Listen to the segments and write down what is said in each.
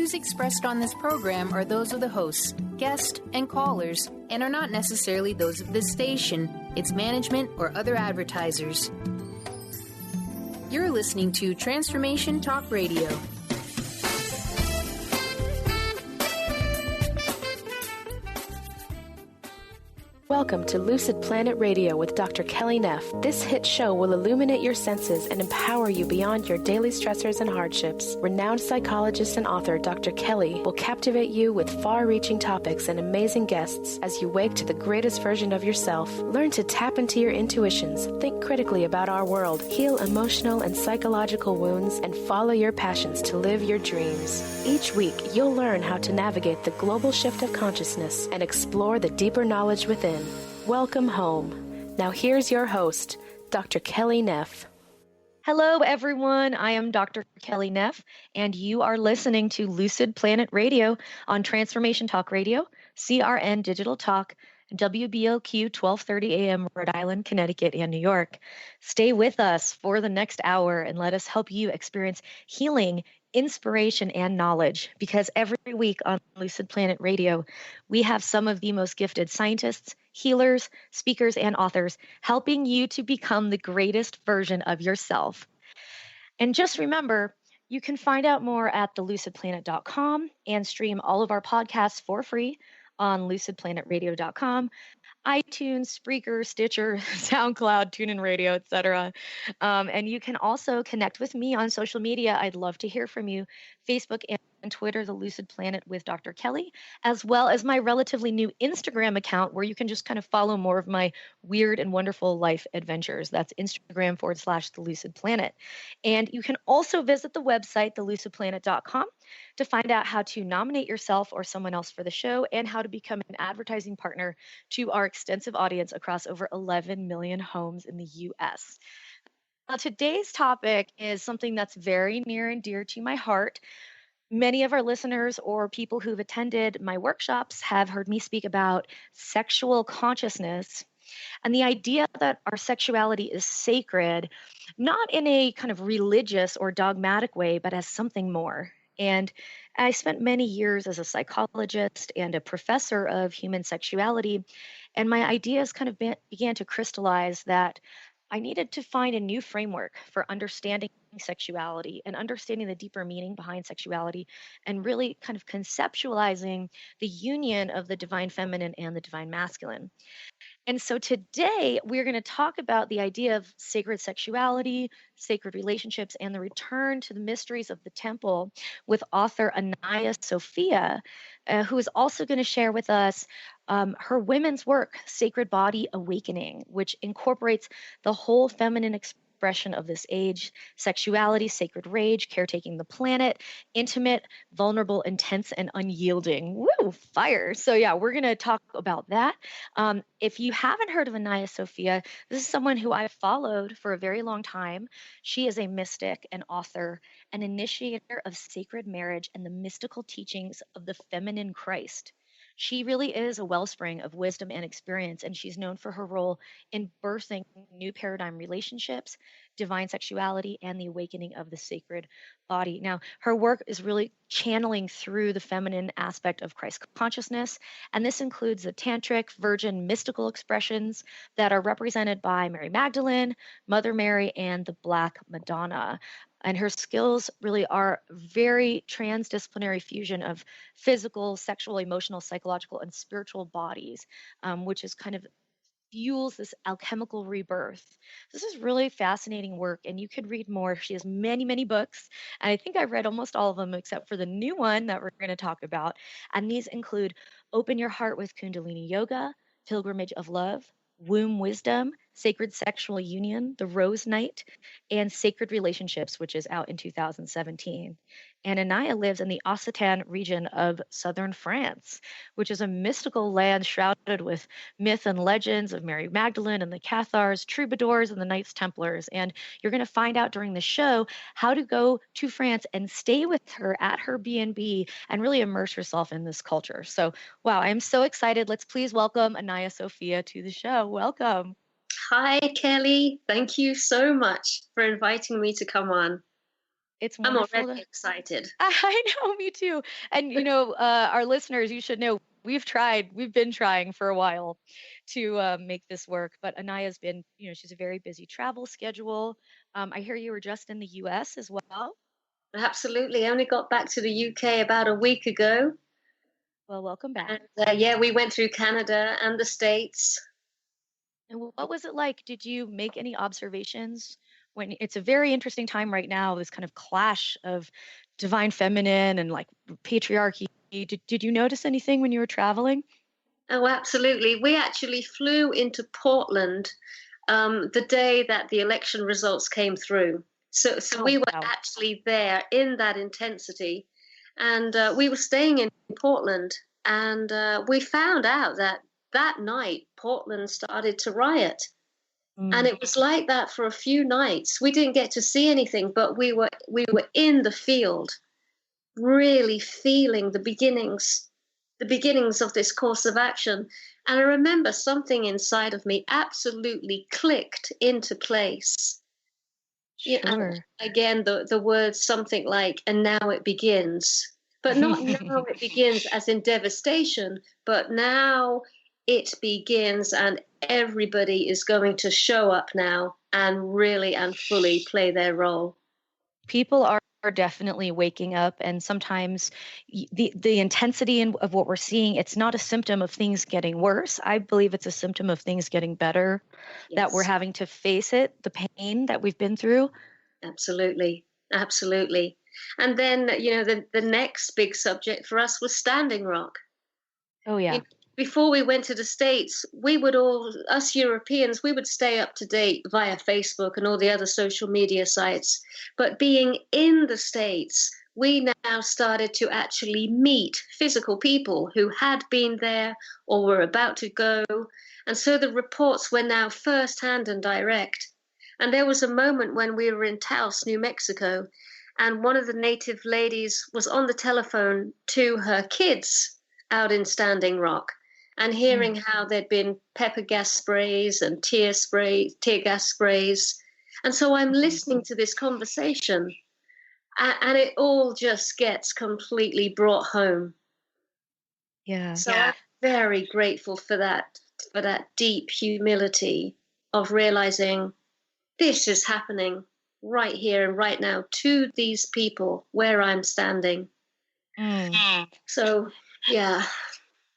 views expressed on this program are those of the hosts, guests, and callers, and are not necessarily those of this station, its management, or other advertisers. You're listening to Transformation Talk Radio. Welcome to Lucid Planet Radio with Dr. Kelly Neff. This hit show will illuminate your senses and empower you beyond your daily stressors and hardships. Renowned psychologist and author Dr. Kelly will captivate you with far-reaching topics and amazing guests as you wake to the greatest version of yourself. Learn to tap into your intuitions, think critically about our world, heal emotional and psychological wounds, and follow your passions to live your dreams. Each week, you'll learn how to navigate the global shift of consciousness and explore the deeper knowledge within. Welcome home. Now here's your host, Dr. Kelly Neff. Hello, everyone. I am Dr. Kelly Neff, and you are listening to Lucid Planet Radio on Transformation Talk Radio, CRN Digital Talk, WBLQ 1230 AM, Rhode Island, Connecticut, and New York. Stay with us for the next hour and let us help you experience healing, inspiration, and knowledge, because every week on Lucid Planet Radio, we have some of the most gifted scientists, healers, speakers, and authors helping you to become the greatest version of yourself. And just remember, you can find out more at thelucidplanet.com and stream all of our podcasts for free on lucid-planet-radio.com, iTunes, Spreaker, Stitcher, SoundCloud, TuneIn Radio, etc. And you can also connect with me on social media. I'd love to hear from you. Facebook and Twitter, The Lucid Planet with Dr. Kelly, as well as my relatively new Instagram account where you can just kind of follow more of my weird and wonderful life adventures. That's Instagram/The Lucid Planet. And you can also visit the website, thelucidplanet.com, to find out how to nominate yourself or someone else for the show and how to become an advertising partner to our extensive audience across over 11 million homes in the U.S. Now, today's topic is something that's very near and dear to my heart. Many of our listeners or people who've attended my workshops have heard me speak about sexual consciousness and the idea that our sexuality is sacred, not in a kind of religious or dogmatic way, but as something more. And I spent many years as a psychologist and a professor of human sexuality, and my ideas kind of began to crystallize that I needed to find a new framework for understanding sexuality and understanding the deeper meaning behind sexuality and really kind of conceptualizing the union of the divine feminine and the divine masculine. And so today we're going to talk about the idea of sacred sexuality, sacred relationships, and the return to the mysteries of the temple with author Anaiya Sophia, who is also going to share with us her women's work, Sacred Body Awakening, which incorporates the whole feminine expression of this age: sexuality, sacred rage, caretaking the planet, intimate, vulnerable, intense, and unyielding. Woo, fire. So yeah, we're going to talk about that. If you haven't heard of Anaiya Sophia, this is someone who I've followed for a very long time. She is a mystic, an author, an initiator of sacred marriage and the mystical teachings of the feminine Christ. She really is a wellspring of wisdom and experience, and she's known for her role in birthing new paradigm relationships, divine sexuality, and the awakening of the sacred body. Now, her work is really channeling through the feminine aspect of Christ consciousness, and this includes the Tantric, virgin, mystical expressions that are represented by Mary Magdalene, Mother Mary, and the Black Madonna. And her skills really are very transdisciplinary fusion of physical, sexual, emotional, psychological, and spiritual bodies, which is kind of fuels this alchemical rebirth. This is really fascinating work, and you could read more. She has many, many books, and I think I've read almost all of them except for the new one that we're going to talk about. And these include Open Your Heart with Kundalini Yoga, Pilgrimage of Love, Womb Wisdom, Sacred Sexual Union, The Rose Knight, and Sacred Relationships, which is out in 2017. And Anaiya lives in the Occitan region of southern France, which is a mystical land shrouded with myth and legends of Mary Magdalene and the Cathars, Troubadours, and the Knights Templars. And you're going to find out during the show how to go to France and stay with her at her B&B and really immerse yourself in this culture. So, wow, I'm so excited. Let's please welcome Anaiya Sophia to the show. Welcome. Hi, Kelly. Thank you so much for inviting me to come on. It's I'm wonderful. already excited. I know, me too. And our listeners, you should know we've been trying for a while to make this work. But Anaya's been, she's a very busy travel schedule. I hear you were just in the U.S. as well. Absolutely. I only got back to the UK about a week ago. Well, welcome back. And, we went through Canada and the States. And what was it like? Did you make any observations when it's a very interesting time right now, this kind of clash of divine feminine and like patriarchy? Did you notice anything when you were traveling? Oh, absolutely. We actually flew into Portland the day that the election results came through. So we were actually there in that intensity. And we were staying in Portland. And we found out that night, Portland started to riot. And it was like that for a few nights. We didn't get to see anything, but we were in the field, really feeling the beginnings of this course of action. And I remember something inside of me absolutely clicked into place. Sure. And again, the words something like, and now it begins. But not now it begins as in devastation, but now it begins and everybody is going to show up now and really and fully play their role. People are definitely waking up, and sometimes the intensity of what we're seeing, it's not a symptom of things getting worse. I believe it's a symptom of things getting better, that we're having to face it, the pain that we've been through. Absolutely. Absolutely. And then, the next big subject for us was Standing Rock. Oh, yeah. Before we went to the States, us Europeans, we would stay up to date via Facebook and all the other social media sites. But being in the States, we now started to actually meet physical people who had been there or were about to go. And so the reports were now firsthand and direct. And there was a moment when we were in Taos, New Mexico, and one of the native ladies was on the telephone to her kids out in Standing Rock and hearing how there'd been pepper gas sprays and tear gas sprays. And so I'm listening to this conversation and it all just gets completely brought home. Yeah. So I'm very grateful for that deep humility of realizing this is happening right here and right now to these people where I'm standing. So, yeah.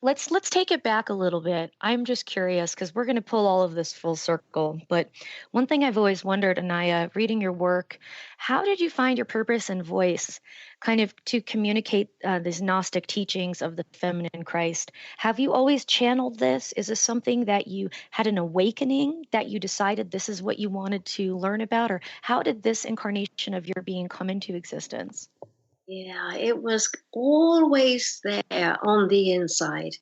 Let's take it back a little bit. I'm just curious because we're going to pull all of this full circle. But one thing I've always wondered, Anaiya, reading your work, how did you find your purpose and voice kind of to communicate these Gnostic teachings of the feminine Christ? Have you always channeled this? Is this something that you had an awakening that you decided this is what you wanted to learn about? Or how did this incarnation of your being come into existence? Yeah, it was always there on the inside.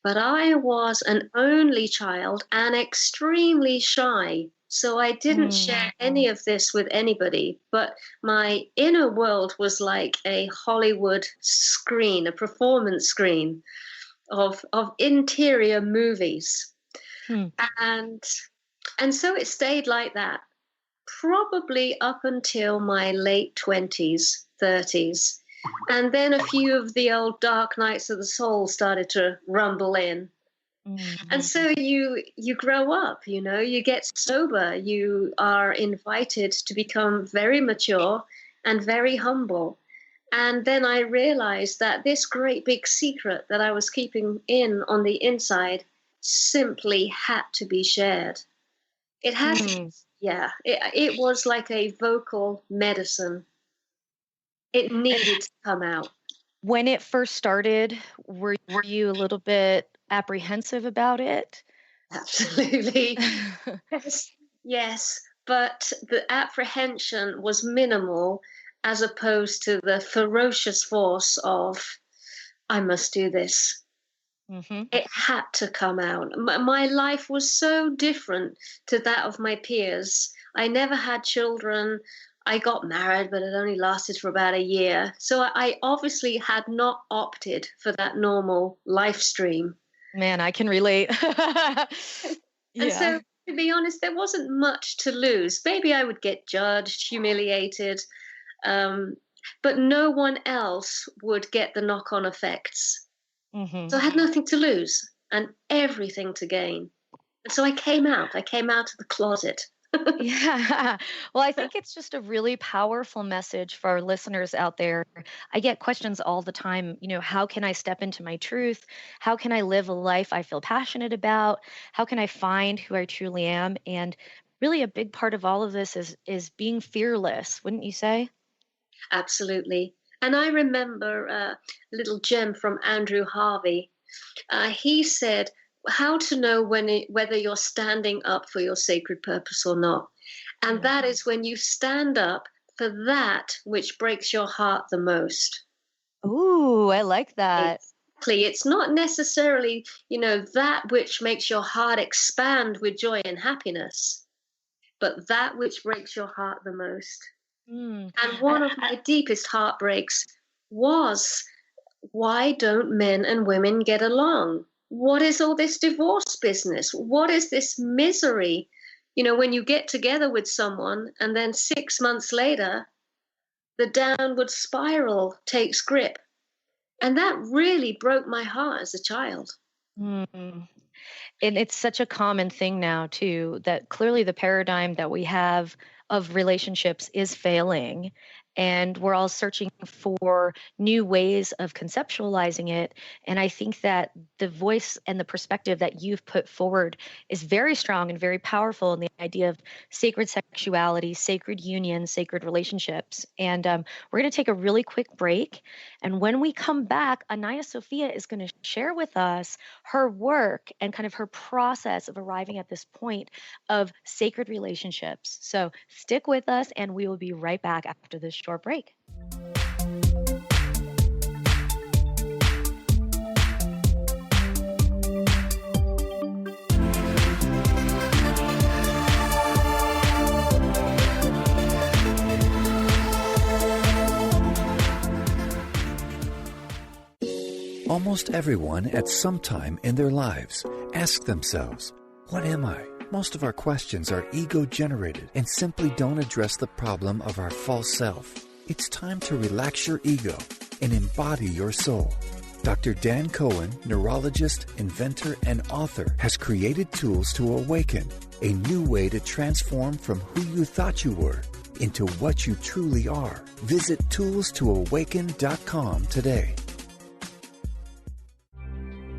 But I was an only child and extremely shy. So I didn't share any of this with anybody. But my inner world was like a Hollywood screen, a performance screen of interior movies. And so it stayed like that, probably up until my late 20s. 30s. And then a few of the old dark nights of the soul started to rumble in. And so you grow up, you get sober, you are invited to become very mature and very humble. And then I realized that this great big secret that I was keeping in on the inside simply had to be shared. It had it was like a vocal medicine. It needed to come out. When it first started, were you a little bit apprehensive about it? Absolutely. Yes. But the apprehension was minimal as opposed to the ferocious force of, I must do this. It had to come out. My life was so different to that of my peers. I never had children. I got married, but it only lasted for about a year. So I obviously had not opted for that normal life stream. Man, I can relate. And so, to be honest, there wasn't much to lose. Maybe I would get judged, humiliated. But no one else would get the knock-on effects. Mm-hmm. So I had nothing to lose and everything to gain. And so I came out of the closet. Yeah. Well, I think it's just a really powerful message for our listeners out there. I get questions all the time, how can I step into my truth? How can I live a life I feel passionate about? How can I find who I truly am? And really a big part of all of this is being fearless, wouldn't you say? Absolutely. And I remember a little gem from Andrew Harvey. He said, how to know whether you're standing up for your sacred purpose or not. And that is when you stand up for that which breaks your heart the most. Ooh, I like that. Exactly. It's not necessarily, that which makes your heart expand with joy and happiness, but that which breaks your heart the most. And one of my deepest heartbreaks was, why don't men and women get along? What is all this divorce business? What is this misery? When you get together with someone and then 6 months later, the downward spiral takes grip. And that really broke my heart as a child. And it's such a common thing now, too, that clearly the paradigm that we have of relationships is failing. And we're all searching for new ways of conceptualizing it. And I think that the voice and the perspective that you've put forward is very strong and very powerful in the idea of sacred sexuality, sacred union, sacred relationships. And we're going to take a really quick break. And when we come back, Anaiya Sophia is going to share with us her work and kind of her process of arriving at this point of sacred relationships. So stick with us, and we will be right back after this short break. Almost everyone at some time in their lives ask themselves, what am I? Most of our questions are ego-generated and simply don't address the problem of our false self. It's time to relax your ego and embody your soul. Dr. Dan Cohen, neurologist, inventor, and author, has created tools to awaken, a new way to transform from who you thought you were into what you truly are. Visit toolstoawaken.com today.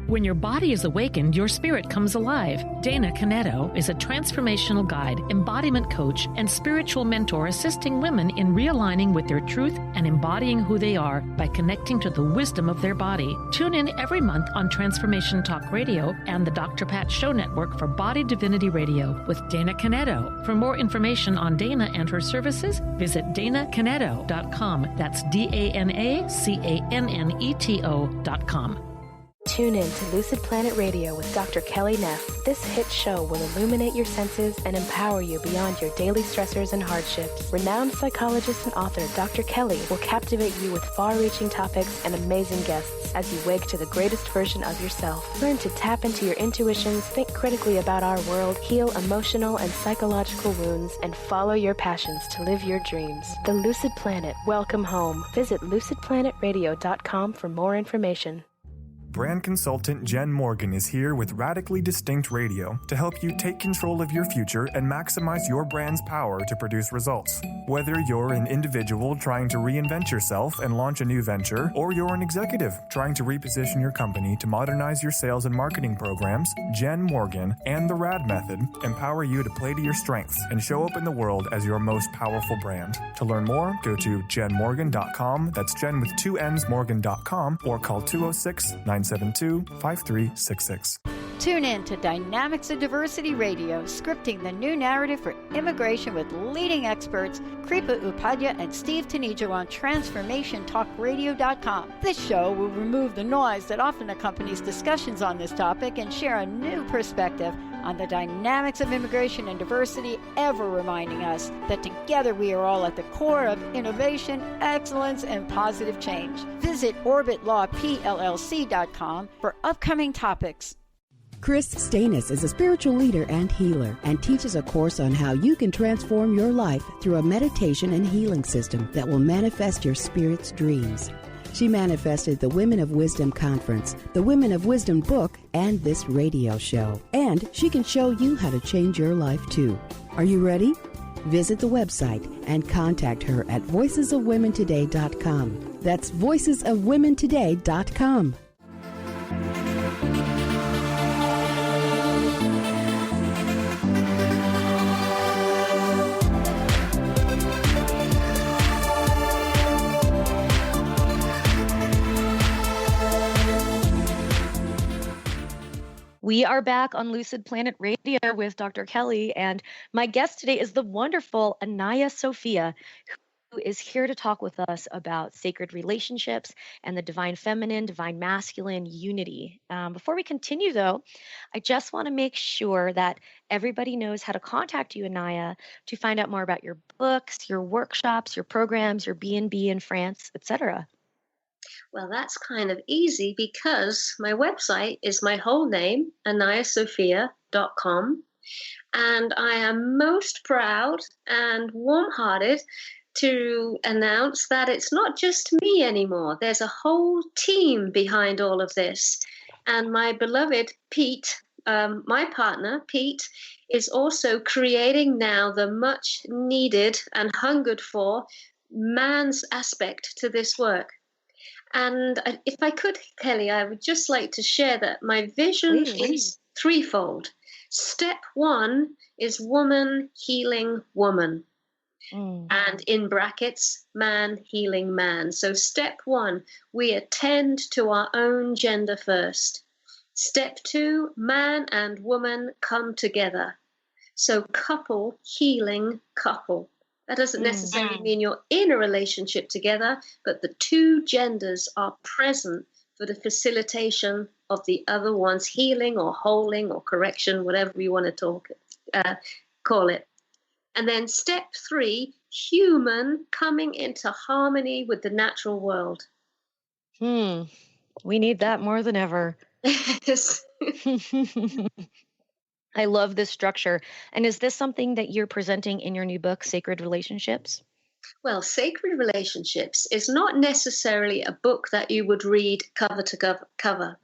When your body is awakened, your spirit comes alive. Dana Canetto is a transformational guide, embodiment coach, and spiritual mentor assisting women in realigning with their truth and embodying who they are by connecting to the wisdom of their body. Tune in every month on Transformation Talk Radio and the Dr. Pat Show Network for Body Divinity Radio with Dana Canetto. For more information on Dana and her services, visit danacanetto.com. That's DANACANNETO.com. Tune in to Lucid Planet Radio with Dr. Kelly Neff. This hit show will illuminate your senses and empower you beyond your daily stressors and hardships. Renowned psychologist and author Dr. Kelly will captivate you with far-reaching topics and amazing guests as you wake to the greatest version of yourself. Learn to tap into your intuitions, think critically about our world, heal emotional and psychological wounds, and follow your passions to live your dreams. The Lucid Planet, welcome home. Visit lucid-planet-radio.com for more information. Brand consultant Jen Morgan is here with Radically Distinct Radio to help you take control of your future and maximize your brand's power to produce results. Whether you're an individual trying to reinvent yourself and launch a new venture, or you're an executive trying to reposition your company to modernize your sales and marketing programs, Jen Morgan and the RAD Method empower you to play to your strengths and show up in the world as your most powerful brand. To learn more, go to jenmorgan.com, that's Jen with 2 N's, Morgan.com, or call 206-972-5366. Tune in to Dynamics of Diversity Radio, scripting the new narrative for immigration with leading experts Kripa Upadhyaya and Steve Tanijo on TransformationTalkRadio.com. This show will remove the noise that often accompanies discussions on this topic and share a new perspective on the dynamics of immigration and diversity, ever reminding us that together we are all at the core of innovation, excellence, and positive change. Visit OrbitLawPLLC.com for upcoming topics. Chris Stanis is a spiritual leader and healer and teaches a course on how you can transform your life through a meditation and healing system that will manifest your spirit's dreams. She manifested the Women of Wisdom Conference, the Women of Wisdom book, and this radio show. And she can show you how to change your life too. Are you ready? Visit the website and contact her at voicesofwomentoday.com. That's voicesofwomentoday.com. We are back on Lucid Planet Radio with Dr. Kelly, and my guest today is the wonderful Anaiya Sophia, who is here to talk with us about sacred relationships and the divine feminine, divine masculine unity. Before we continue, though, I just want to make sure that everybody knows how to contact you, Anaiya, to find out more about your books, your workshops, your programs, your B&B in France, etc. Well, that's kind of easy because my website is my whole name, anaiyasophia.com. And I am most proud and warm-hearted to announce that it's not just me anymore. There's a whole team behind all of this. And my beloved Pete, my partner, Pete, is also creating now the much needed and hungered for man's aspect to this work. And if I could, Kelly, I would just like to share that my vision is threefold. Step one is woman healing woman. And in brackets, man healing man. So step one, we attend to our own gender first. Step two, man and woman come together. So couple healing couple. That doesn't necessarily mean you're in a relationship together, but the two genders are present for the facilitation of the other one's healing or holding or correction, whatever you want to call it. And then step three, human coming into harmony with the natural world. We need that more than ever. Yes. I love this structure. And is this something that you're presenting in your new book, Sacred Relationships? Well, Sacred Relationships is not necessarily a book that you would read cover to cover.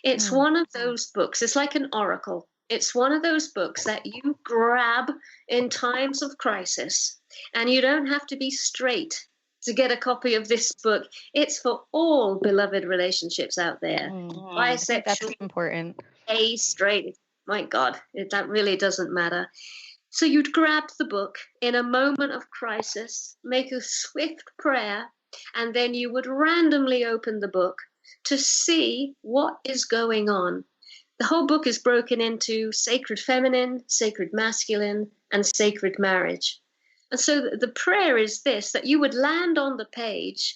It's one of those books. It's like an oracle. It's one of those books that you grab in times of crisis, and you don't have to be straight to get a copy of this book. It's for all beloved relationships out there. Bisexual, that's important. Gay, straight. My God, that really doesn't matter. So you'd grab the book in a moment of crisis, make a swift prayer, and then you would randomly open the book to see what is going on. The whole book is broken into sacred feminine, sacred masculine, and sacred marriage. And so the prayer is this, that you would land on the page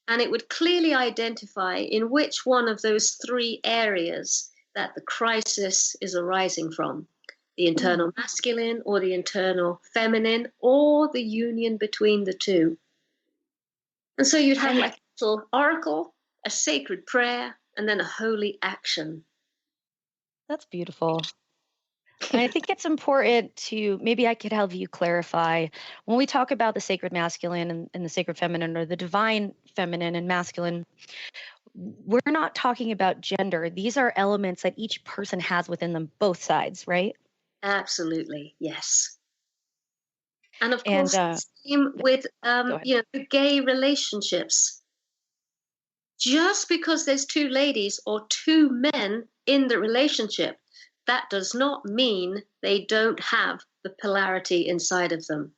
and it would clearly identify in which one of those three areas that the crisis is arising from, the internal masculine or the internal feminine or the union between the two. And so you'd have like a little oracle, a sacred prayer, and then a holy action. That's beautiful. And I think it's important to, maybe I could help you clarify, when we talk about the sacred masculine and the sacred feminine, or the divine feminine and masculine, we're not talking about gender. These are elements that each person has within them, both sides, right? Absolutely, yes. And of course, same with the gay relationships. Just because there's two ladies or two men in the relationship, that does not mean they don't have the polarity inside of them.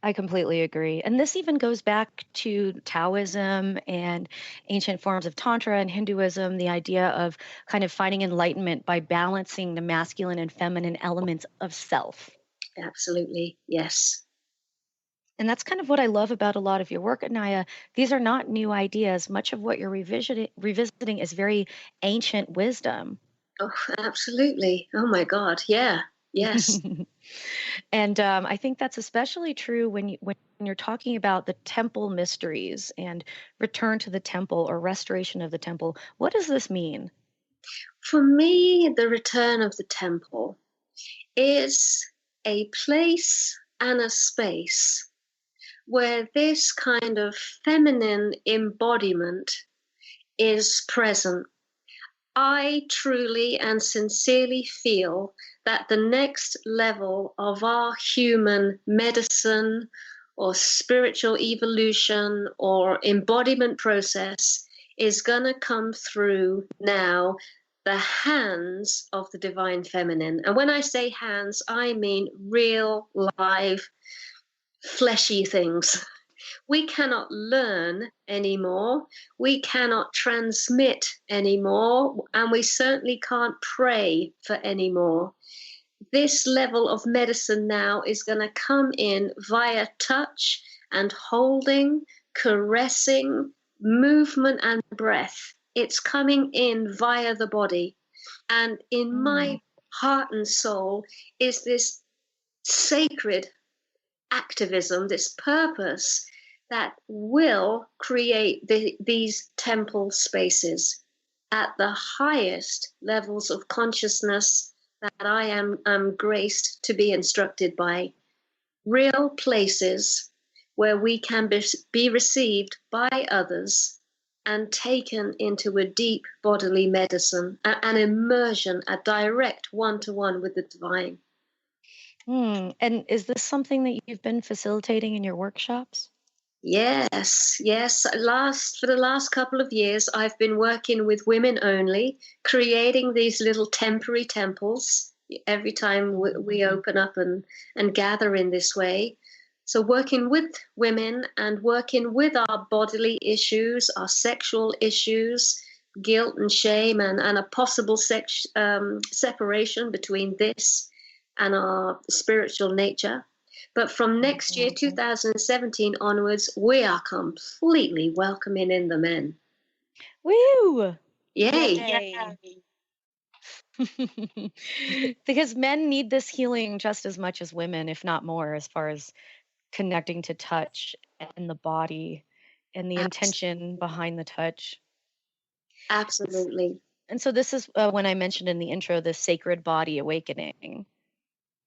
I completely agree. And this even goes back to Taoism and ancient forms of Tantra and Hinduism, the idea of kind of finding enlightenment by balancing the masculine and feminine elements of self. Absolutely, yes. And that's kind of what I love about a lot of your work, Anaiya. These are not new ideas. Much of what you're revisiting is very ancient wisdom. Oh, absolutely. Oh, my God. Yeah. Yes. And I think that's especially true when you're talking about the temple mysteries and return to the temple or restoration of the temple. What does this mean? For me, the return of the temple is a place and a space where this kind of feminine embodiment is present. I truly and sincerely feel that the next level of our human medicine or spiritual evolution or embodiment process is going to come through now the hands of the divine feminine. And when I say hands, I mean real, live, fleshy things. We cannot learn anymore. We cannot transmit anymore. And we certainly can't pray for anymore. This level of medicine now is going to come in via touch and holding, caressing, movement and breath. It's coming in via the body. And in my heart and soul is this sacred activism, this purpose that will create these temple spaces at the highest levels of consciousness that I am graced to be instructed by. Real places where we can be received by others and taken into a deep bodily medicine, an immersion, a direct one-to-one with the divine. And is this something that you've been facilitating in your workshops? Yes. For the last couple of years, I've been working with women only, creating these little temporary temples every time we open up and gather in this way. So working with women and working with our bodily issues, our sexual issues, guilt and shame, and a possible separation between this and our spiritual nature. But from next year, 2017 onwards, we are completely welcoming in the men. Woo! Yay! Because men need this healing just as much as women, if not more, as far as connecting to touch and the body and the intention behind the touch. Absolutely. And so this is when I mentioned in the intro, the sacred body awakening.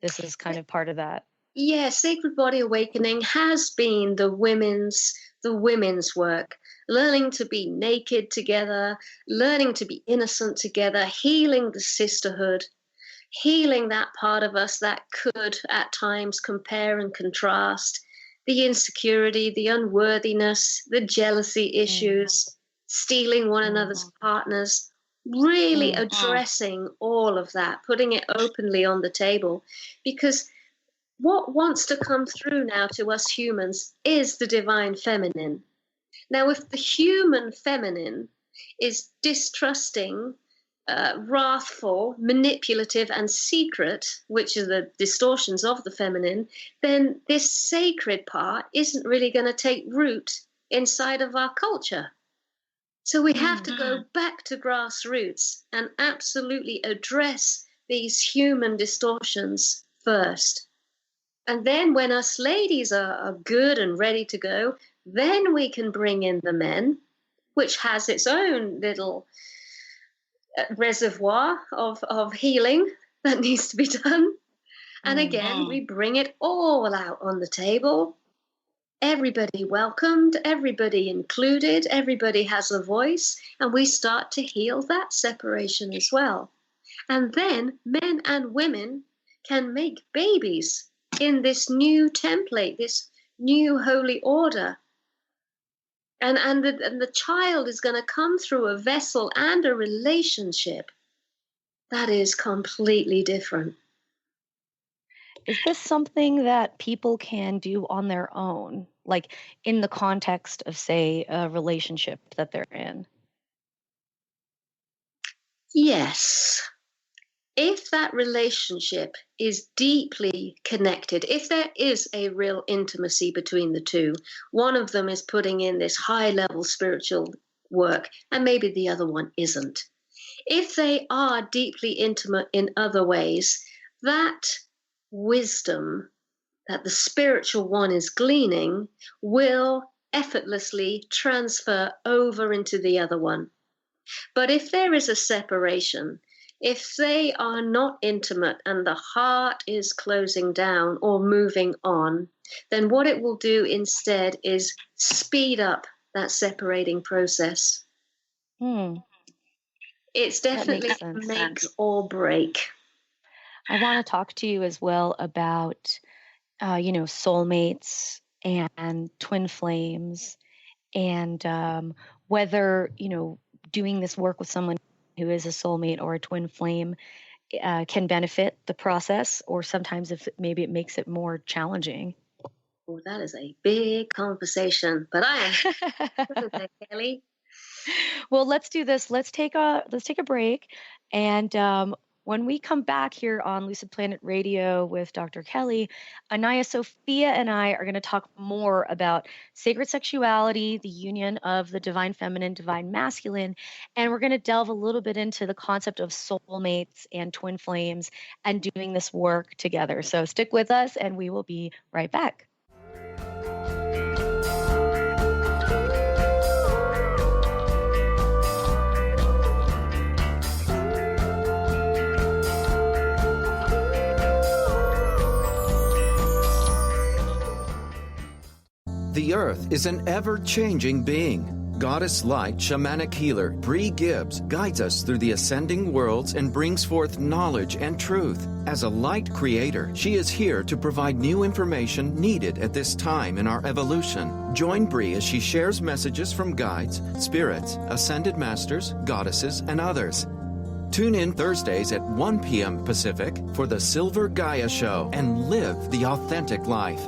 This is kind of part of that. Yeah, Sacred Body Awakening has been the women's work, learning to be naked together, learning to be innocent together, healing the sisterhood, healing that part of us that could at times compare and contrast, the insecurity, the unworthiness, the jealousy issues, stealing one another's partners, really addressing all of that, putting it openly on the table, because what wants to come through now to us humans is the divine feminine. Now, if the human feminine is distrusting, wrathful, manipulative, and secret, which are the distortions of the feminine, then this sacred part isn't really going to take root inside of our culture. So we have to go back to grassroots and absolutely address these human distortions first. And then when us ladies are good and ready to go, then we can bring in the men, which has its own little reservoir of healing that needs to be done. And again, we bring it all out on the table. Everybody welcomed, everybody included, everybody has a voice, and we start to heal that separation as well. And then men and women can make babies in this new template, this new holy order. And the child is going to come through a vessel and a relationship that is completely different. Is this something that people can do on their own, like in the context of, say, a relationship that they're in? Yes. If that relationship is deeply connected, if there is a real intimacy between the two, one of them is putting in this high-level spiritual work, and maybe the other one isn't. If they are deeply intimate in other ways, that wisdom that the spiritual one is gleaning will effortlessly transfer over into the other one. But if there is a separation, if they are not intimate and the heart is closing down or moving on, then what it will do instead is speed up that separating process. It's definitely make or break. I want to talk to you as well about, soulmates and twin flames, and whether, doing this work with someone who is a soulmate or a twin flame can benefit the process, or sometimes if maybe it makes it more challenging. Oh, that is a big conversation, but I am good at that, Kelly. Well, let's do this. Let's take a break, and when we come back here on Lucid Planet Radio with Dr. Kelly, Anaiya Sophia and I are going to talk more about sacred sexuality, the union of the divine feminine, divine masculine, and we're going to delve a little bit into the concept of soulmates and twin flames and doing this work together. So stick with us, and we will be right back. The Earth is an ever-changing being. Goddess light shamanic healer Bree Gibbs guides us through the ascending worlds and brings forth knowledge and truth. As a light creator, she is here to provide new information needed at this time in our evolution. Join Bree as she shares messages from guides, spirits, ascended masters, goddesses, and others. Tune in Thursdays at 1 p.m. Pacific for the Silver Gaia Show and live the authentic life.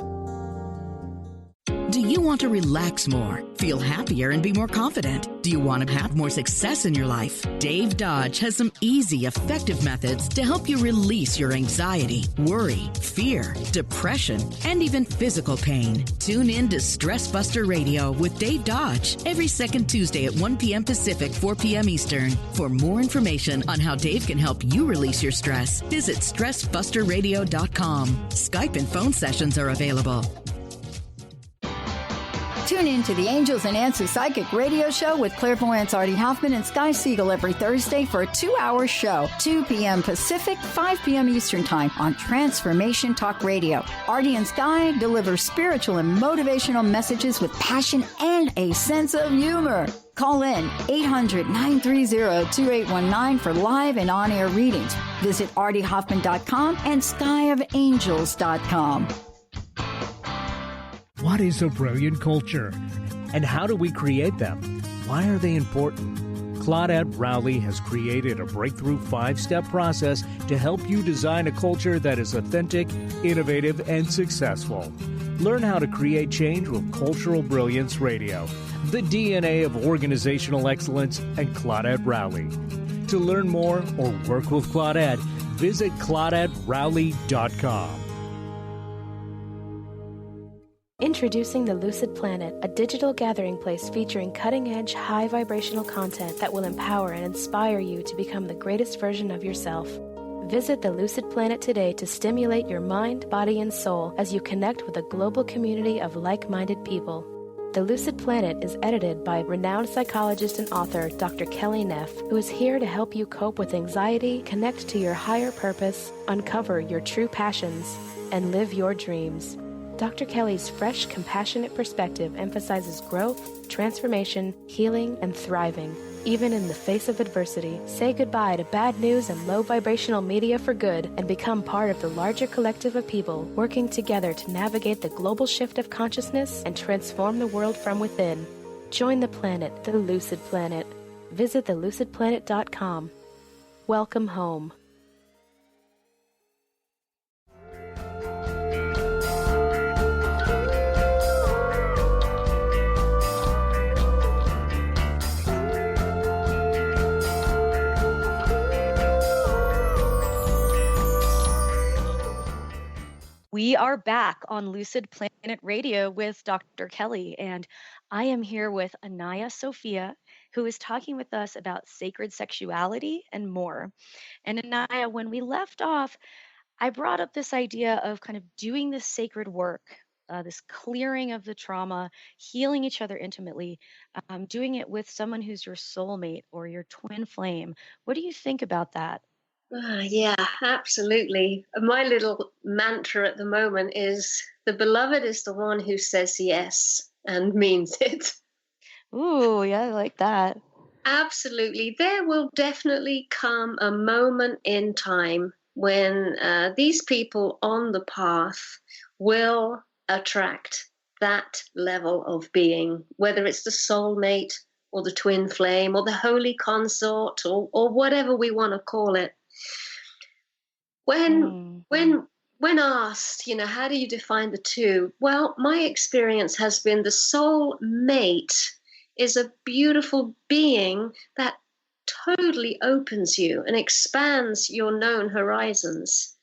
Do you want to relax more, feel happier, and be more confident? Do you want to have more success in your life? Dave Dodge has some easy, effective methods to help you release your anxiety, worry, fear, depression, and even physical pain. Tune in to Stress Buster Radio with Dave Dodge every second Tuesday at 1 p.m. Pacific, 4 p.m. Eastern. For more information on how Dave can help you release your stress, visit stressbusterradio.com. Skype and phone sessions are available. Tune in to the Angels and Answers Psychic Radio Show with clairvoyants Artie Hoffman and Sky Siegel every Thursday for a 2-hour show, 2 p.m. Pacific, 5 p.m. Eastern Time on Transformation Talk Radio. Artie and Sky deliver spiritual and motivational messages with passion and a sense of humor. Call in 800-930-2819 for live and on-air readings. Visit artiehoffman.com and skyofangels.com. What is a brilliant culture? And how do we create them? Why are they important? Claudette Rowley has created a breakthrough 5-step process to help you design a culture that is authentic, innovative, and successful. Learn how to create change with Cultural Brilliance Radio, the DNA of organizational excellence, and Claudette Rowley. To learn more or work with Claudette, visit ClaudetteRowley.com. Introducing the Lucid Planet, a digital gathering place featuring cutting-edge, high-vibrational content that will empower and inspire you to become the greatest version of yourself. Visit the Lucid Planet today to stimulate your mind, body, and soul as you connect with a global community of like-minded people. The Lucid Planet is edited by renowned psychologist and author Dr. Kelly Neff, who is here to help you cope with anxiety, connect to your higher purpose, uncover your true passions, and live your dreams. Dr. Kelly's fresh, compassionate perspective emphasizes growth, transformation, healing, and thriving, even in the face of adversity. Say goodbye to bad news and low vibrational media for good and become part of the larger collective of people working together to navigate the global shift of consciousness and transform the world from within. Join the planet, the Lucid Planet. Visit thelucidplanet.com. Welcome home. We are back on Lucid Planet Radio with Dr. Kelly, and I am here with Anaiya Sophia, who is talking with us about sacred sexuality and more. And Anaiya, when we left off, I brought up this idea of kind of doing this sacred work this clearing of the trauma, healing each other intimately, doing it with someone who's your soulmate or your twin flame. What do you think about that? Yeah, absolutely. My little mantra at the moment is the beloved is the one who says yes and means it. Ooh, yeah, I like that. Absolutely. There will definitely come a moment in time when these people on the path will attract that level of being, whether it's the soulmate or the twin flame or the holy consort or whatever we want to call it. When asked, how do you define the two? Well, my experience has been the soul mate is a beautiful being that totally opens you and expands your known horizons.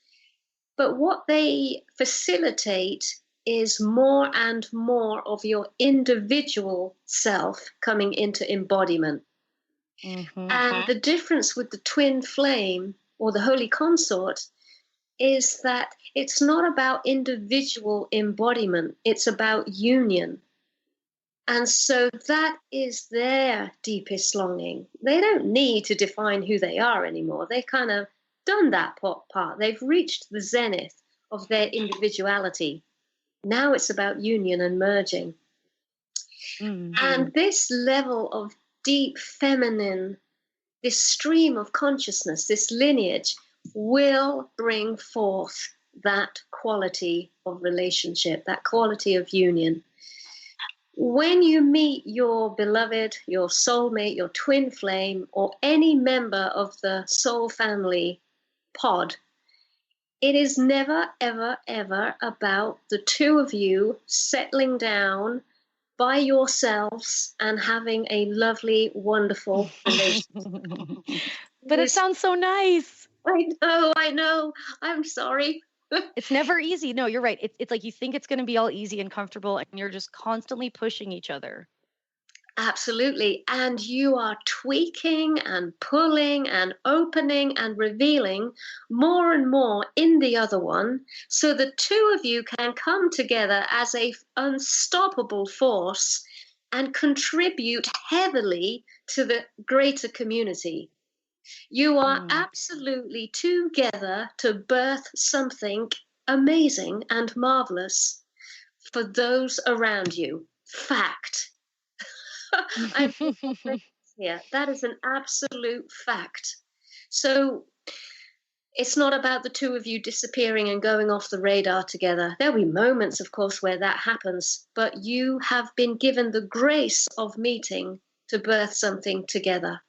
But what they facilitate is more and more of your individual self coming into embodiment. And the difference with the twin flame or the holy consort is that it's not about individual embodiment, it's about union. And so that is their deepest longing. They don't need to define who they are anymore. They kind of done that part. They've reached the zenith of their individuality. Now it's about union and merging. And this level of deep feminine, this stream of consciousness, this lineage, will bring forth that quality of relationship, that quality of union. When you meet your beloved, your soulmate, your twin flame, or any member of the soul family pod, it is never, ever, ever about the two of you settling down by yourselves and having a lovely, wonderful relationship. But it sounds so nice. I know. I'm sorry. It's never easy. No, you're right. It's like you think it's going to be all easy and comfortable, and you're just constantly pushing each other. Absolutely. And you are tweaking and pulling and opening and revealing more and more in the other one, so the two of you can come together as an unstoppable force and contribute heavily to the greater community. You are absolutely together to birth something amazing and marvelous for those around you. Fact. Yeah, that is an absolute fact. So it's not about the two of you disappearing and going off the radar together. There'll be moments, of course, where that happens, but you have been given the grace of meeting to birth something together.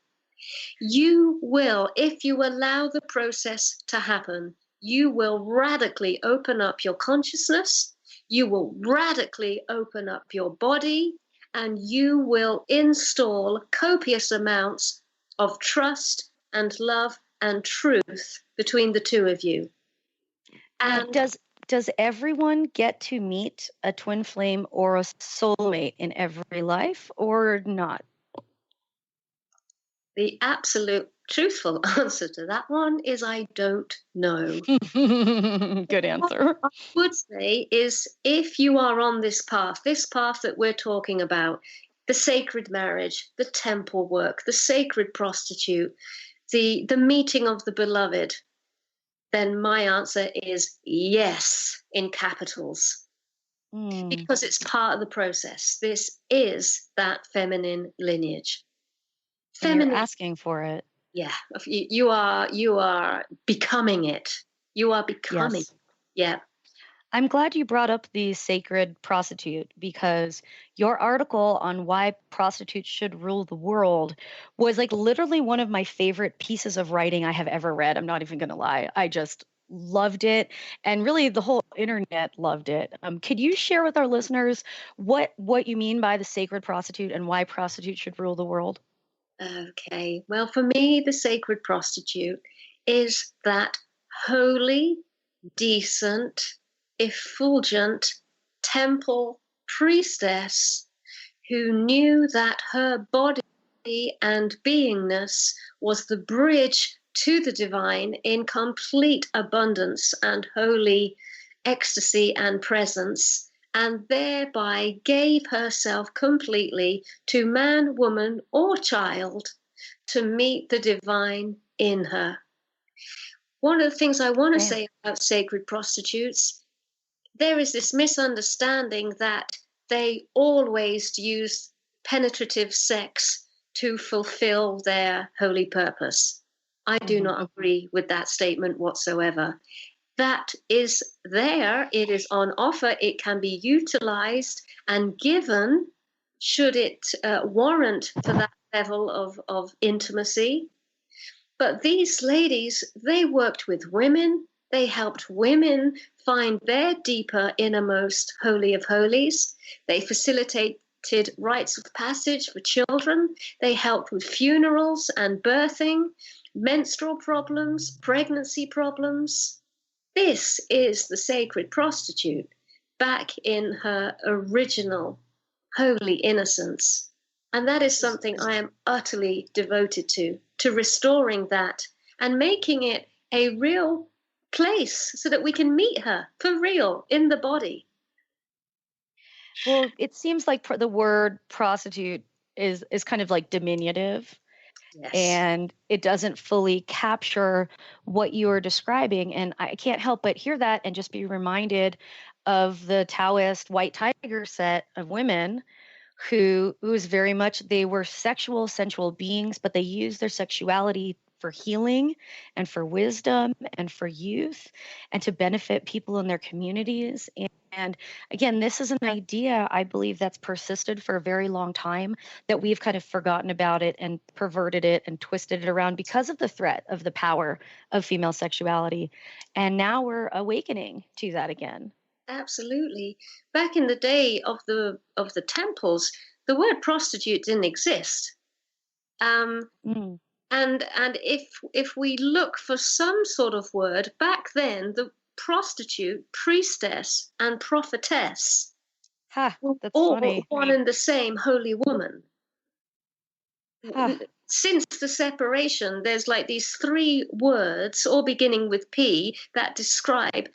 You will, if you allow the process to happen, you will radically open up your consciousness, you will radically open up your body, and you will install copious amounts of trust and love and truth between the two of you. And does everyone get to meet a twin flame or a soulmate in every life or not? The absolute truthful answer to that one is I don't know. Good answer. What I would say is if you are on this path that we're talking about, the sacred marriage, the temple work, the sacred prostitute, the meeting of the beloved, then my answer is yes, in capitals. Because it's part of the process. This is that feminine lineage. Feminine. You're asking for it. Yeah, you are becoming it. You are becoming. Yes. Yeah. I'm glad you brought up the sacred prostitute, because your article on why prostitutes should rule the world was like literally one of my favorite pieces of writing I have ever read. I'm not even going to lie. I just loved it. And really the whole internet loved it. Could you share with our listeners what you mean by the sacred prostitute and why prostitutes should rule the world? Okay. Well, for me, the sacred prostitute is that holy, decent, effulgent temple priestess who knew that her body and beingness was the bridge to the divine in complete abundance and holy ecstasy and presence, and thereby gave herself completely to man, woman, or child to meet the divine in her. One of the things I want to say about sacred prostitutes, there is this misunderstanding that they always use penetrative sex to fulfill their holy purpose. I do not agree with that statement whatsoever. That is there, it is on offer, it can be utilized and given should it warrant for that level of intimacy. But these ladies, they worked with women, they helped women find their deeper, innermost holy of holies, they facilitated rites of passage for children, they helped with funerals and birthing, menstrual problems, pregnancy problems. This is the sacred prostitute back in her original holy innocence. And that is something I am utterly devoted to restoring that and making it a real place so that we can meet her for real in the body. Well, it seems like the word prostitute is kind of like diminutive. Yes. And it doesn't fully capture what you are describing. And I can't help but hear that and just be reminded of the Taoist white tiger set of women who was very much, they were sexual, sensual beings, but they used their sexuality for healing and for wisdom and for youth and to benefit people in their communities. And again, this is an idea, I believe, that's persisted for a very long time, that we've kind of forgotten about it and perverted it and twisted it around because of the threat of the power of female sexuality. And now we're awakening to that again. Absolutely. Back in the day of the temples, the word prostitute didn't exist. And if we look for some sort of word, back then the prostitute, priestess, and prophetess were all funny. One and the same holy woman. Since the separation, there's like these three words, all beginning with P, that describe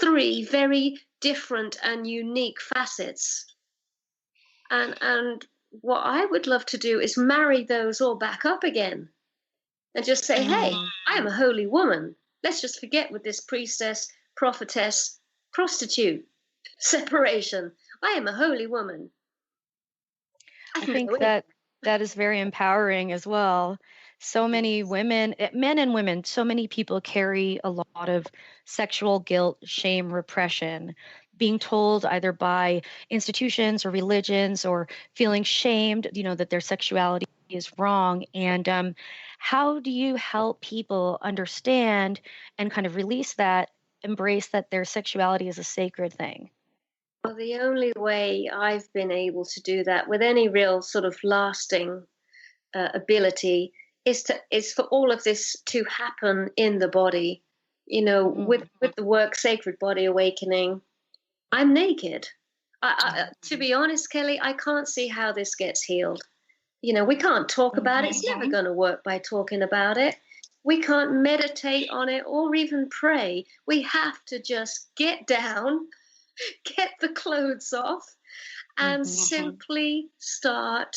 three very different and unique facets. And what I would love to do is marry those all back up again and just say, hey, I am a holy woman. Let's just forget with this priestess, prophetess, prostitute separation. I am a holy woman. I think that is very empowering as well. So many women, men and women, so many people carry a lot of sexual guilt, shame, repression, being told either by institutions or religions or feeling shamed, that their sexuality is wrong. And how do you help people understand and kind of release that, embrace that their sexuality is a sacred thing? Well, the only way I've been able to do that with any real sort of lasting ability is for all of this to happen in the body. With the work Sacred Body Awakening, I'm naked. To be honest, Kelly, I can't see how this gets healed. We can't talk about it. It's never going to work by talking about it. We can't meditate on it or even pray. We have to just get down, get the clothes off, and simply start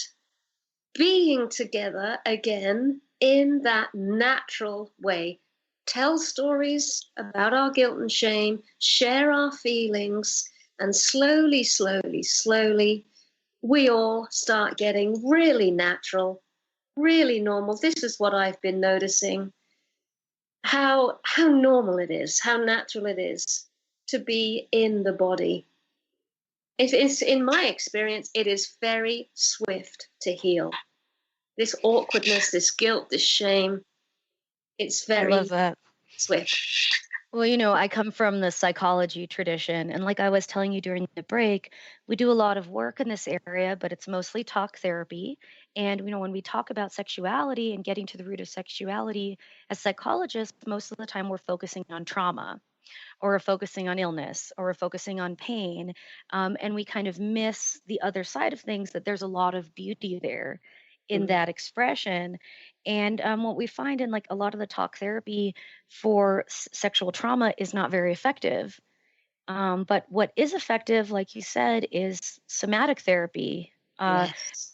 being together again in that natural way. Tell stories about our guilt and shame, share our feelings, and slowly, slowly, slowly, we all start getting really natural, really normal. This is what I've been noticing, how normal it is, how natural it is to be in the body. In my experience, it is very swift to heal. This awkwardness, this guilt, this shame, it's very I love that. Swift. Well, I come from the psychology tradition, and like I was telling you during the break, we do a lot of work in this area, but it's mostly talk therapy. And, when we talk about sexuality and getting to the root of sexuality, as psychologists, most of the time we're focusing on trauma, or we're focusing on illness, or we're focusing on pain, and we kind of miss the other side of things, that there's a lot of beauty there in that expression. And what we find in like a lot of the talk therapy for sexual trauma is not very effective. But what is effective, like you said, is somatic therapy.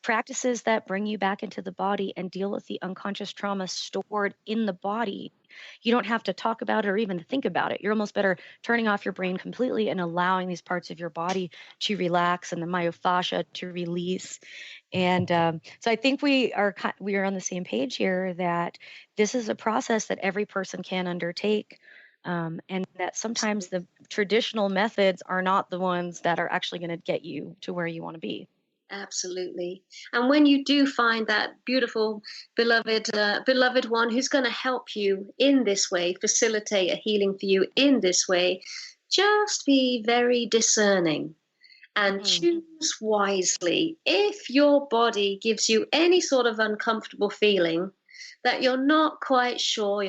Practices that bring you back into the body and deal with the unconscious trauma stored in the body. You don't have to talk about it or even think about it. You're almost better turning off your brain completely and allowing these parts of your body to relax and the myofascia to release. And so I think we are on the same page here that this is a process that every person can undertake. And that sometimes the traditional methods are not the ones that are actually going to get you to where you want to be. Absolutely. And when you do find that beautiful, beloved one who's going to help you in this way, facilitate a healing for you in this way, just be very discerning and choose wisely. If your body gives you any sort of uncomfortable feeling that you're not quite sure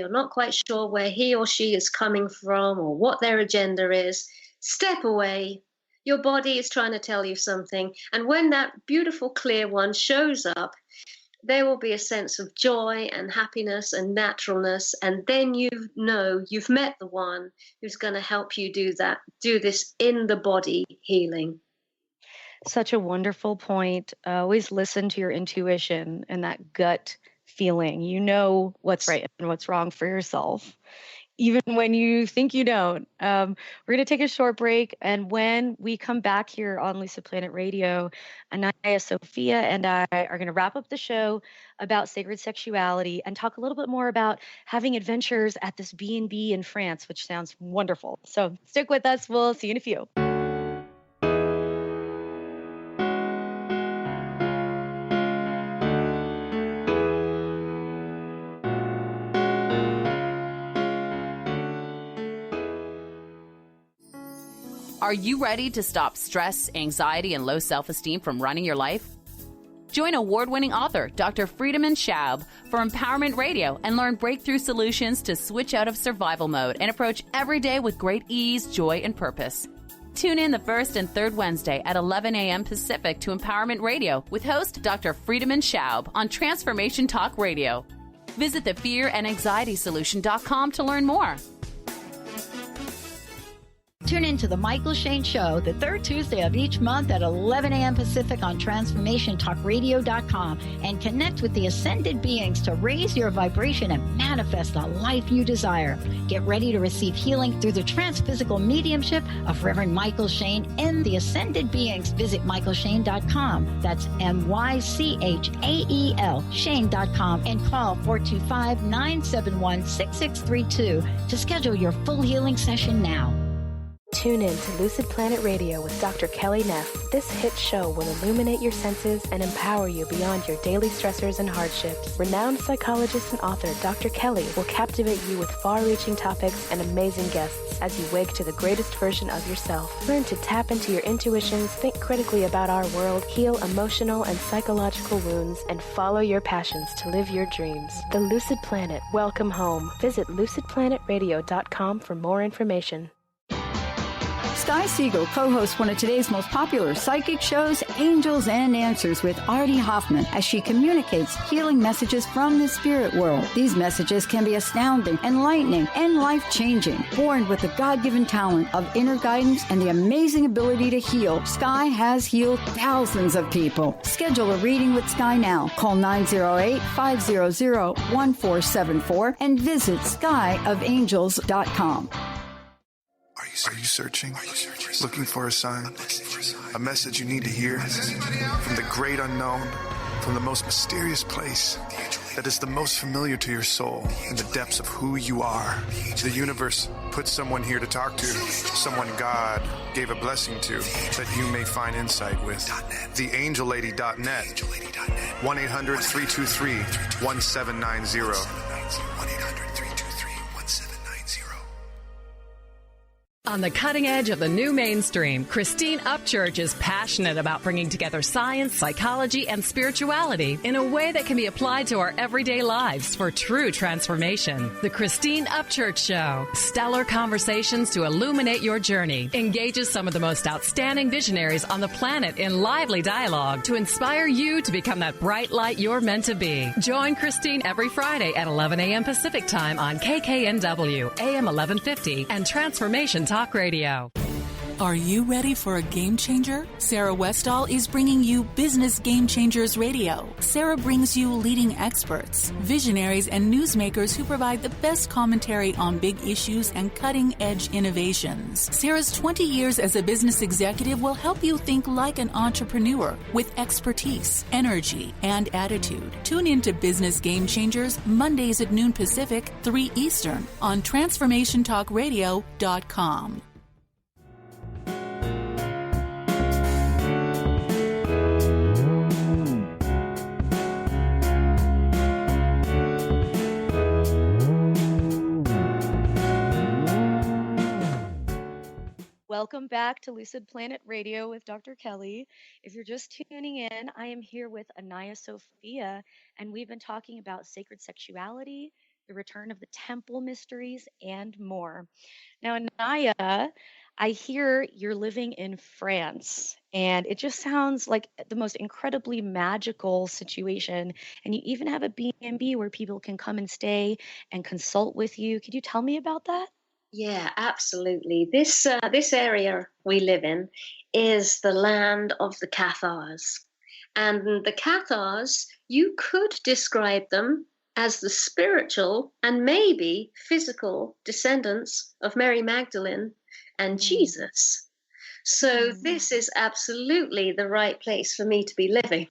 where he or she is coming from or what their agenda is, step away. Your body is trying to tell you something. And when that beautiful, clear one shows up, there will be a sense of joy and happiness and naturalness. And then you know you've met the one who's going to help you do this in the body healing. Such a wonderful point. Always listen to your intuition and that gut feeling. You know what's right and what's wrong for yourself, even when you think you don't. We're going to take a short break. And when we come back here on Lucid Planet Radio, Anaiya Sophia and I are going to wrap up the show about sacred sexuality and talk a little bit more about having adventures at this B&B in France, which sounds wonderful. So stick with us. We'll see you in a few. Are you ready to stop stress, anxiety, and low self-esteem from running your life? Join award-winning author Dr. Friedemann Schaub for Empowerment Radio and learn breakthrough solutions to switch out of survival mode and approach every day with great ease, joy, and purpose. Tune in the first and third Wednesday at 11 a.m. Pacific to Empowerment Radio with host Dr. Friedemann Schaub on Transformation Talk Radio. Visit thefearandanxietysolution.com to learn more. Tune in to The Michael Shane Show, the third Tuesday of each month at 11 a.m. Pacific on TransformationTalkRadio.com and connect with the ascended beings to raise your vibration and manifest the life you desire. Get ready to receive healing through the transphysical mediumship of Reverend Michael Shane and the ascended beings. Visit MichaelShane.com. That's MyChael, Shane.com, and call 425-971-6632 to schedule your full healing session now. Tune in to Lucid Planet Radio with Dr. Kelly Neff. This hit show will illuminate your senses and empower you beyond your daily stressors and hardships. Renowned psychologist and author Dr. Kelly will captivate you with far-reaching topics and amazing guests as you wake to the greatest version of yourself. Learn to tap into your intuitions, think critically about our world, heal emotional and psychological wounds, and follow your passions to live your dreams. The Lucid Planet. Welcome home. Visit lucid-planet-radio.com for more information. Sky Siegel co-hosts one of today's most popular psychic shows, Angels and Answers, with Artie Hoffman, as she communicates healing messages from the spirit world. These messages can be astounding, enlightening, and life-changing. Born with the God-given talent of inner guidance and the amazing ability to heal, Sky has healed thousands of people. Schedule a reading with Sky now. Call 908-500-1474 and visit skyofangels.com. Are you searching? Looking for a sign? A message you need to hear? From the great unknown, from the most mysterious place that is the most familiar to your soul in the depths of who you are. The universe put someone here to talk to, someone God gave a blessing to, that you may find insight with. TheAngelLady.net. 1-800-323-1790. On the cutting edge of the new mainstream, Christine Upchurch is passionate about bringing together science, psychology, and spirituality in a way that can be applied to our everyday lives for true transformation. The Christine Upchurch Show, stellar conversations to illuminate your journey, engages some of the most outstanding visionaries on the planet in lively dialogue to inspire you to become that bright light you're meant to be. Join Christine every Friday at 11 a.m. Pacific Time on KKNW, AM 1150, and Transformation Talk Radio. Are you ready for a game changer? Sarah Westall is bringing you Business Game Changers Radio. Sarah brings you leading experts, visionaries, and newsmakers who provide the best commentary on big issues and cutting-edge innovations. Sarah's 20 years as a business executive will help you think like an entrepreneur with expertise, energy, and attitude. Tune in to Business Game Changers Mondays at noon Pacific, 3 Eastern on transformationtalkradio.com. Welcome back to Lucid Planet Radio with Dr. Kelly. If you're just tuning in, I am here with Anaiya Sophia, and we've been talking about sacred sexuality, the return of the temple mysteries, and more. Now, Anaiya, I hear you're living in France, and it just sounds like the most incredibly magical situation. And you even have a B&B where people can come and stay and consult with you. Could you tell me about that? Yeah, absolutely. This area we live in is the land of the Cathars. And the Cathars, you could describe them as the spiritual and maybe physical descendants of Mary Magdalene and Jesus. So this is absolutely the right place for me to be living.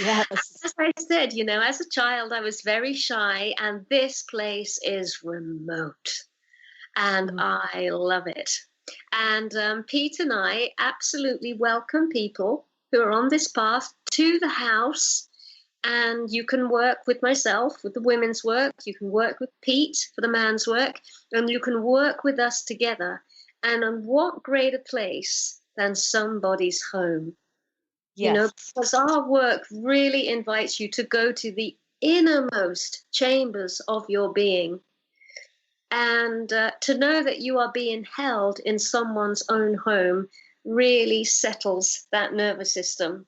Yes. As I said, as a child, I was very shy, and this place is remote. And I love it. And Pete and I absolutely welcome people who are on this path to the house. And you can work with myself, with the women's work. You can work with Pete for the man's work. And you can work with us together. And what greater place than somebody's home? Yes. Because our work really invites you to go to the innermost chambers of your being. And to know that you are being held in someone's own home really settles that nervous system.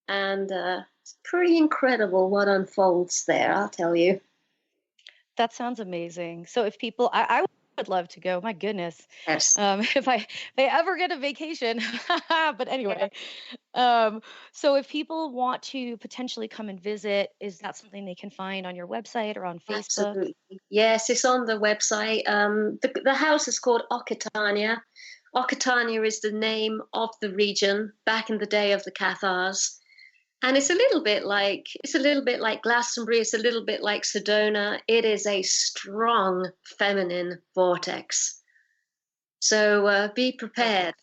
And it's pretty incredible what unfolds there, I'll tell you. That sounds amazing. So if people, I would love to go. My goodness. Yes. If I ever get a vacation. But anyway, so if people want to potentially come and visit, is that something they can find on your website or on Facebook? Absolutely. Yes, it's on the website. The house is called Occitan. Occitan is the name of the region back in the day of the Cathars. And it's a little bit like Glastonbury. It's a little bit like Sedona. It is a strong feminine vortex. So be prepared.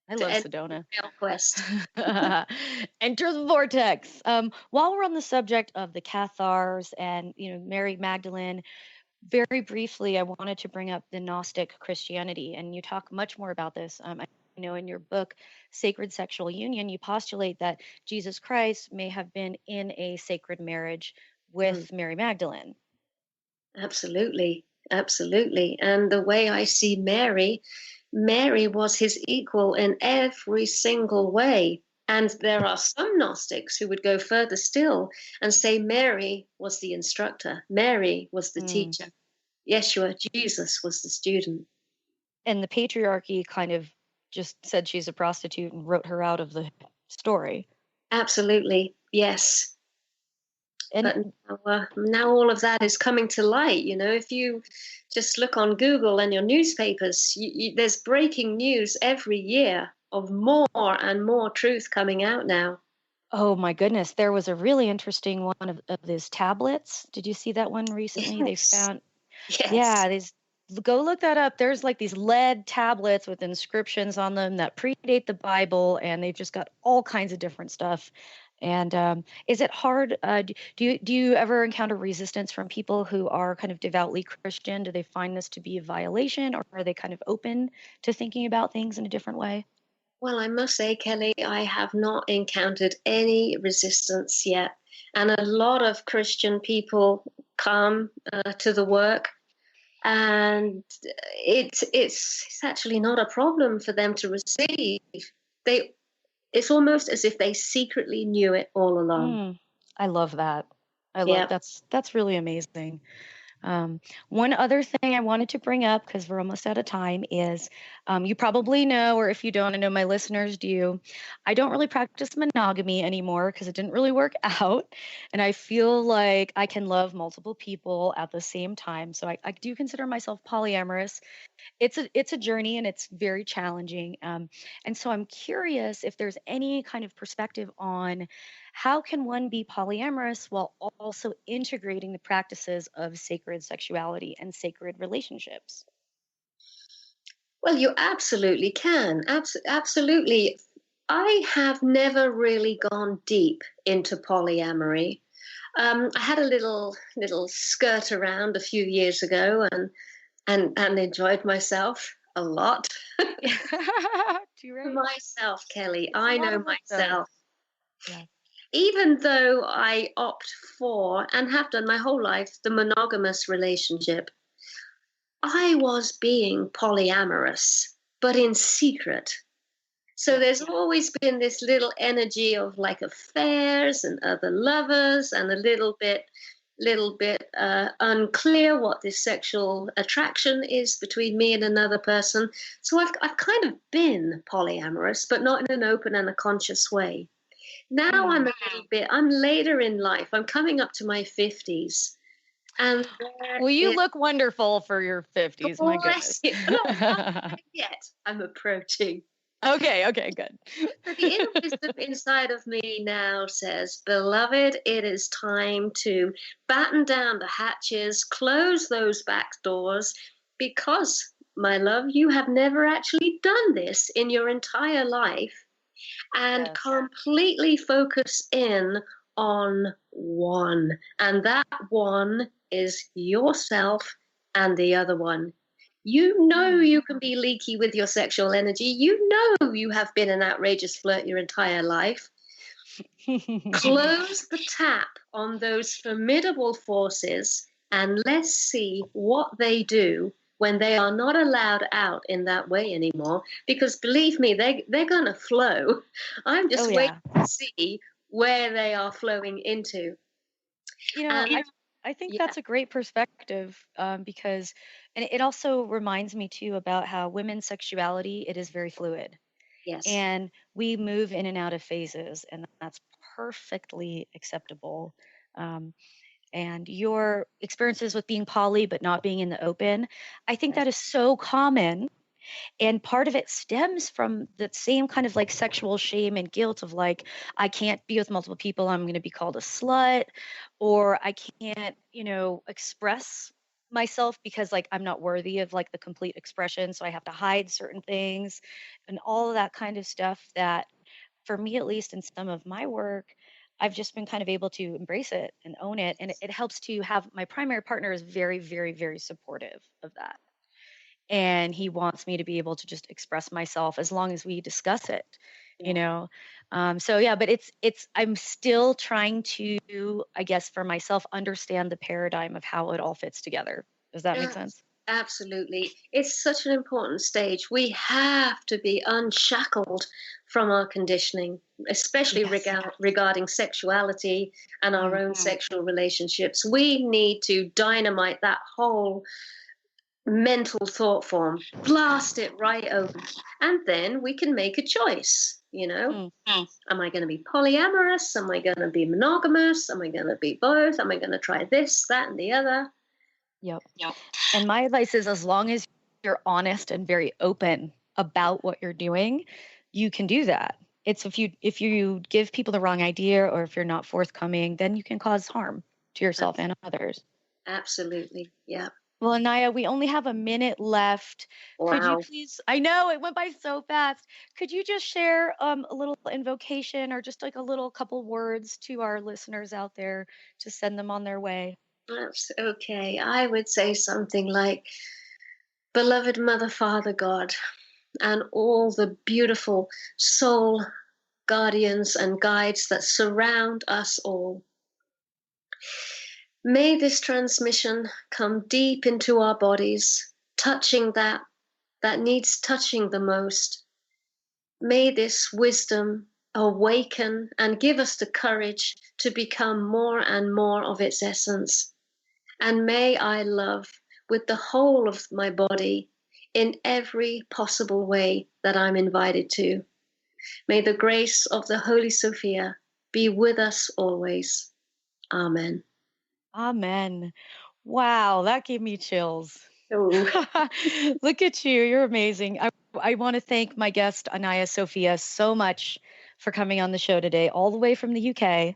I love Sedona. Quest. Enter the vortex. While we're on the subject of the Cathars and Mary Magdalene, very briefly, I wanted to bring up the Gnostic Christianity, and you talk much more about this. I know in your book, Sacred Sexual Union, you postulate that Jesus Christ may have been in a sacred marriage with Mary Magdalene. Absolutely. Absolutely. And the way I see Mary was his equal in every single way. And there are some Gnostics who would go further still and say Mary was the instructor. Mary was the teacher. Yeshua, Jesus, was the student. And the patriarchy kind of just said she's a prostitute and wrote her out of the story. Absolutely. Yes. And but now all of that is coming to light. If you just look on Google and your newspapers, there's breaking news every year of more and more truth coming out now. Oh my goodness. There was a really interesting one of these tablets. Did you see that one recently? Yes. They found, Yes. go look that up. There's like these lead tablets with inscriptions on them that predate the Bible, and they've just got all kinds of different stuff. And is it hard? Do you ever encounter resistance from people who are kind of devoutly Christian? Do they find this to be a violation, or are they kind of open to thinking about things in a different way? Well, I must say, Kelly, I have not encountered any resistance yet. And a lot of Christian people come to the work, and it's actually not a problem for them to receive. It's almost as if they secretly knew it all along. I love that. That's really amazing. One other thing I wanted to bring up, because we're almost out of time, is you probably know, or if you don't, I know my listeners do, I don't really practice monogamy anymore because it didn't really work out. And I feel like I can love multiple people at the same time. So I do consider myself polyamorous. It's a journey and it's very challenging. And so I'm curious if there's any kind of perspective on how can one be polyamorous while also integrating the practices of sacred sexuality and sacred relationships? Well, you absolutely can. Absolutely. I have never really gone deep into polyamory. I had a little skirt around a few years ago and enjoyed myself a lot. Myself, Kelly. I know myself. Yeah. Even though I opt for, and have done my whole life, the monogamous relationship, I was being polyamorous, but in secret. So there's always been this little energy of like affairs and other lovers, and a little bit unclear what this sexual attraction is between me and another person. So I've kind of been polyamorous, but not in an open and a conscious way. Now I'm later in life. I'm coming up to my 50s. And well, you look wonderful for your 50s. My goodness. Not yet. I'm approaching. Okay, good. So the inner wisdom inside of me now says, beloved, it is time to batten down the hatches, close those back doors, because, my love, you have never actually done this in your entire life, and completely focus in on one. And that one is yourself and the other one. You know you can be leaky with your sexual energy. You know you have been an outrageous flirt your entire life. Close the tap on those formidable forces and let's see what they do when they are not allowed out in that way anymore. Because believe me, they're going to flow. I'm just waiting to see where they are flowing into. You know, I think that's a great perspective because, and it also reminds me too about how women's sexuality, it is very fluid. Yes. And we move in and out of phases, and that's perfectly acceptable. And your experiences with being poly but not being in the open, I think that is so common. And part of it stems from the same kind of like sexual shame and guilt of like, I can't be with multiple people. I'm going to be called a slut, or I can't, express myself because like I'm not worthy of like the complete expression. So I have to hide certain things and all of that kind of stuff that for me, at least in some of my work, I've just been kind of able to embrace it and own it. And it helps to have my primary partner is very, very, very supportive of that. And he wants me to be able to just express myself as long as we discuss it, but I'm still trying to, I guess for myself, understand the paradigm of how it all fits together. Does that make sense? Absolutely. It's such an important stage. We have to be unshackled from our conditioning, especially regarding sexuality and our own sexual relationships. We need to dynamite that whole mental thought form, blast it right open, and then we can make a choice. Am I going to be polyamorous? Am I going to be monogamous? Am I going to be both? Am I going to try this, that, and the other? Yep. And my advice is, as long as you're honest and very open about what you're doing, you can do that. It's if you give people the wrong idea, or if you're not forthcoming, then you can cause harm to yourself and others. Absolutely. Yeah. Well, Anaiya, we only have a minute left. Wow. Could you please, I know it went by so fast. Could you just share a little invocation or just like a little couple words to our listeners out there to send them on their way? That's okay. I would say something like, beloved Mother, Father, God, and all the beautiful soul guardians and guides that surround us all. May this transmission come deep into our bodies, touching that needs touching the most. May this wisdom awaken and give us the courage to become more and more of its essence. And may I love with the whole of my body in every possible way that I'm invited to. May the grace of the Holy Sophia be with us always. Amen. Amen. Wow, that gave me chills. Oh. Look at you. You're amazing. I want to thank my guest, Anaiya Sophia, so much for coming on the show today, all the way from the UK.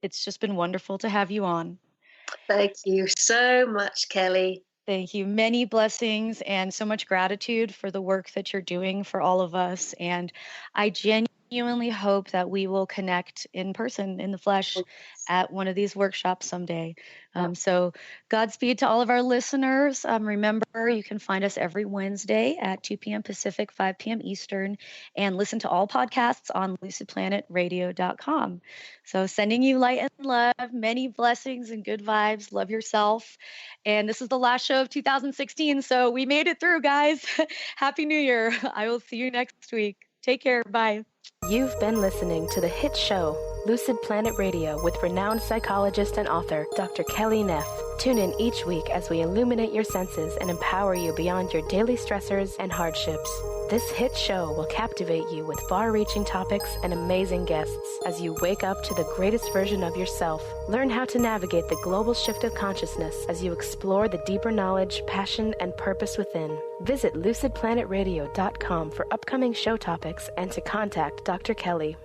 It's just been wonderful to have you on. Thank you so much, Kelly. Thank you. Many blessings and so much gratitude for the work that you're doing for all of us. And I genuinely hope that we will connect in person, in the flesh, at one of these workshops someday. So Godspeed to all of our listeners. Remember, you can find us every Wednesday at 2 p.m. Pacific, 5 p.m. Eastern, and listen to all podcasts on lucid-planet-radio.com. So sending you light and love, many blessings and good vibes. Love yourself. And this is the last show of 2016. So we made it through, guys. Happy New Year. I will see you next week. Take care. Bye. You've been listening to the hit show, Lucid Planet Radio, with renowned psychologist and author, Dr. Kelly Neff. Tune in each week as we illuminate your senses and empower you beyond your daily stressors and hardships. This hit show will captivate you with far-reaching topics and amazing guests as you wake up to the greatest version of yourself. Learn how to navigate the global shift of consciousness as you explore the deeper knowledge, passion, and purpose within. Visit lucid-planet-radio.com for upcoming show topics and to contact Dr. Kelly.